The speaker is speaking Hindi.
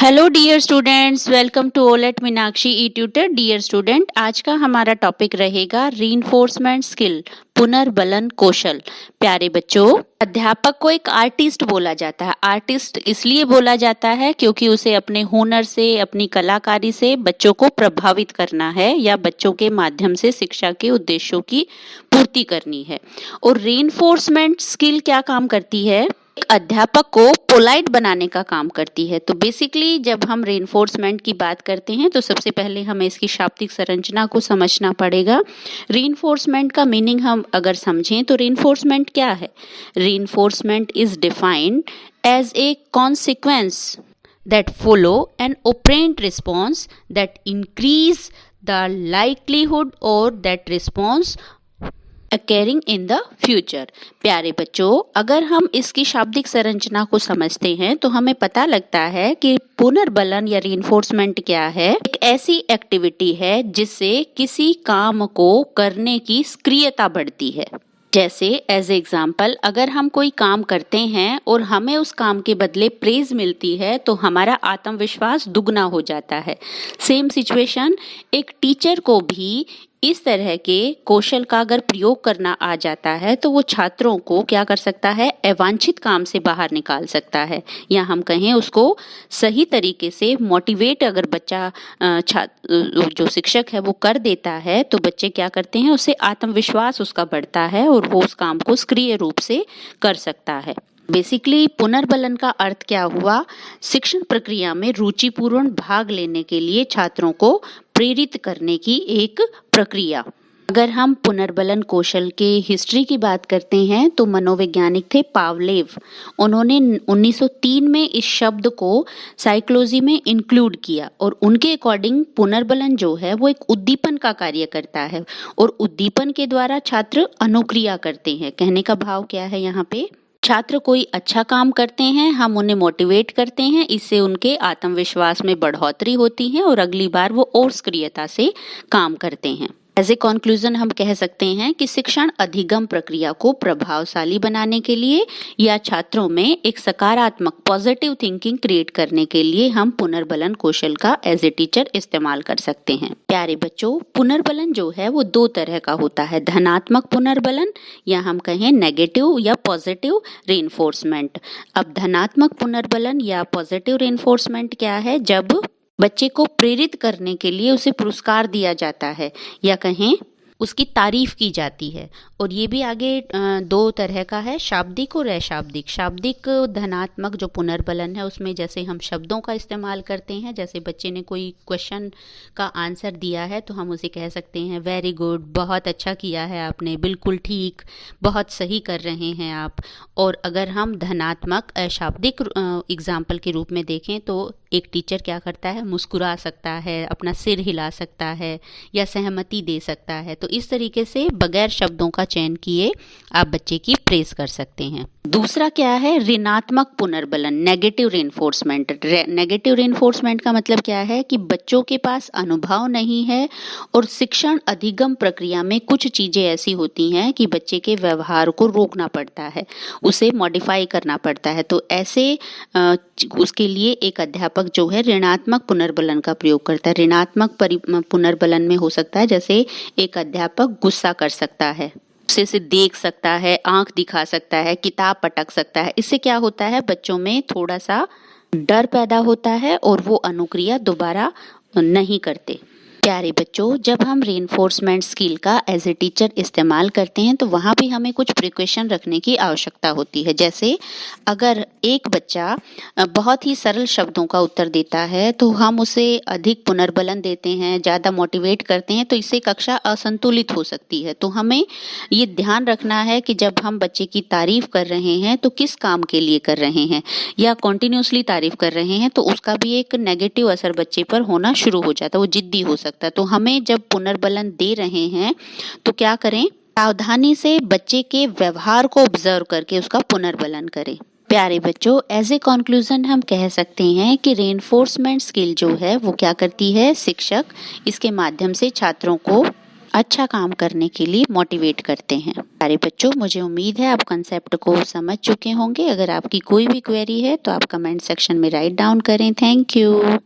Hello dear students, welcome to all at Meenakshi e tutor. Dear student, आज का हमारा टॉपिक रहेगा रीइंफोर्समेंट स्किल, पुनर्बलन कौशल। प्यारे बच्चों, अध्यापक को एक आर्टिस्ट बोला जाता है। आर्टिस्ट इसलिए बोला जाता है क्योंकि उसे अपने हुनर से, अपनी कलाकारी से बच्चों को प्रभावित करना है या बच्चों के माध्यम से शिक्षा के उद्देश्यों की पूर्ति करनी है। और रीइंफोर्समेंट स्किल क्या काम करती है? एक अध्यापक को पोलाइट बनाने का काम करती है। तो बेसिकली जब हम रीइंफोर्समेंट की बात करते हैं तो सबसे पहले हमें इसकी शाब्दिक संरचना को समझना पड़ेगा। रीइंफोर्समेंट का मीनिंग हम अगर समझें तो रीइंफोर्समेंट क्या है? Reinforcement is defined as a consequence that follow an operant response that increase the likelihood or that response occurring in the future। प्यारे बच्चों, अगर हम इसकी शाब्दिक संरचना को समझते हैं तो हमें पता लगता है कि पुनर्बलन या रीइंफोर्समेंट क्या है। एक ऐसी एक्टिविटी है जिससे किसी काम को करने की सक्रियता बढ़ती है। जैसे एज एग्जाम्पल, अगर हम कोई काम करते हैं और हमें उस काम के बदले प्रेज मिलती है तो हमारा आत्मविश्वास दुगना हो जाता है। सेम सिचुएशन एक टीचर को भी इस तरह के कौशल का अगर प्रयोग करना आ जाता है तो वो छात्रों को क्या कर सकता है? अवांछित काम से बाहर निकाल सकता है, या हम कहें उसको सही तरीके से मोटिवेट अगर बच्चा जो शिक्षक है वो कर देता है तो बच्चे क्या करते हैं? उससे आत्मविश्वास उसका बढ़ता है और वो उस काम को सक्रिय रूप से कर सकता है। बेसिकली पुनर्बलन का अर्थ क्या हुआ? शिक्षण प्रक्रिया में रुचिपूर्ण भाग लेने के लिए छात्रों को प्रेरित करने की एक प्रक्रिया। अगर हम पुनर्बलन कौशल के हिस्ट्री की बात करते हैं तो मनोवैज्ञानिक थे पावलेव। उन्होंने 1903 में इस शब्द को साइकोलॉजी में इंक्लूड किया और उनके अकॉर्डिंग पुनर्बलन जो है वो एक उद्दीपन का कार्य करता है और उद्दीपन के द्वारा छात्र अनुक्रिया करते हैं। कहने का भाव क्या है यहाँ पे? छात्र कोई अच्छा काम करते हैं, हम उन्हें मोटिवेट करते हैं, इससे उनके आत्मविश्वास में बढ़ोतरी होती है और अगली बार वो और सक्रियता से काम करते हैं। एज ए कंक्लूजन हम कह सकते हैं कि शिक्षण अधिगम प्रक्रिया को प्रभावशाली बनाने के लिए या छात्रों में एक सकारात्मक पॉजिटिव थिंकिंग क्रिएट करने के लिए हम पुनर्बलन कौशल का एज ए टीचर इस्तेमाल कर सकते हैं। प्यारे बच्चों, पुनर्बलन जो है वो दो तरह का होता है, धनात्मक पुनर्बलन या हम कहें नेगेटिव या पॉजिटिव रीइंफोर्समेंट। अब धनात्मक पुनर्बलन या पॉजिटिव रीइंफोर्समेंट क्या है? जब बच्चे को प्रेरित करने के लिए उसे पुरस्कार दिया जाता है या कहें उसकी तारीफ की जाती है। और ये भी आगे दो तरह का है, शाब्दिक और अशाब्दिक। शाब्दिक धनात्मक जो पुनर्बलन है उसमें जैसे हम शब्दों का इस्तेमाल करते हैं, जैसे बच्चे ने कोई क्वेश्चन का आंसर दिया है तो हम उसे कह सकते हैं वेरी गुड, बहुत अच्छा किया है आपने, बिल्कुल ठीक, बहुत सही कर रहे हैं आप। और अगर हम धनात्मक अशाब्दिक एग्जाम्पल के रूप में देखें तो एक टीचर क्या करता है? मुस्कुरा सकता है, अपना सिर हिला सकता है या सहमति दे सकता है। तो इस तरीके से बगैर शब्दों का चयन किए आप बच्चे की प्रेज कर सकते हैं। दूसरा क्या है? ऋणात्मक पुनर्बलन, नेगेटिव रीइंफोर्समेंट। नेगेटिव रीइंफोर्समेंट का मतलब क्या है कि बच्चों के पास अनुभव नहीं है और शिक्षण अधिगम प्रक्रिया में कुछ चीजें ऐसी होती हैं कि बच्चे के व्यवहार को रोकना पड़ता है, उसे मॉडिफाई करना पड़ता है। तो ऐसे उसके लिए एक अध्यापक जो है ऋणात्मक पुनर्बलन का प्रयोग करता है। ऋणात्मक पुनर्बलन में हो सकता है जैसे एक अध्यापक गुस्सा कर सकता है, से देख सकता है, आंख दिखा सकता है, किताब पटक सकता है। इससे क्या होता है? बच्चों में थोड़ा सा डर पैदा होता है और वो अनुक्रिया दोबारा नहीं करते। प्यारे बच्चों, जब हम रीइंफोर्समेंट स्किल का एज ए टीचर इस्तेमाल करते हैं तो वहाँ भी हमें कुछ प्रिकॉशन रखने की आवश्यकता होती है। जैसे अगर एक बच्चा बहुत ही सरल शब्दों का उत्तर देता है तो हम उसे अधिक पुनर्बलन देते हैं, ज़्यादा मोटिवेट करते हैं, तो इससे कक्षा असंतुलित हो सकती है। तो हमें ये ध्यान रखना है कि जब हम बच्चे की तारीफ कर रहे हैं तो किस काम के लिए कर रहे हैं, या कॉन्टिन्यूसली तारीफ कर रहे हैं तो उसका भी एक नेगेटिव असर बच्चे पर होना शुरू हो जाता है, वो जिद्दी हो सकता है। तो हमें जब पुनर्बलन दे रहे हैं तो क्या करें? सावधानी से बच्चे के व्यवहार को ऑब्जर्व करके उसका पुनर्बलन करें। प्यारे बच्चों, एज ए कंक्लूजन हम कह सकते हैं कि रीइंफोर्समेंट स्किल जो है वो क्या करती है? शिक्षक इसके माध्यम से छात्रों को अच्छा काम करने के लिए मोटिवेट करते हैं। प्यारे बच्चों, मुझे उम्मीद है आप कंसेप्ट को समझ चुके होंगे। अगर आपकी कोई भी क्वेरी है तो आप कमेंट सेक्शन में राइट डाउन करें। Thank you.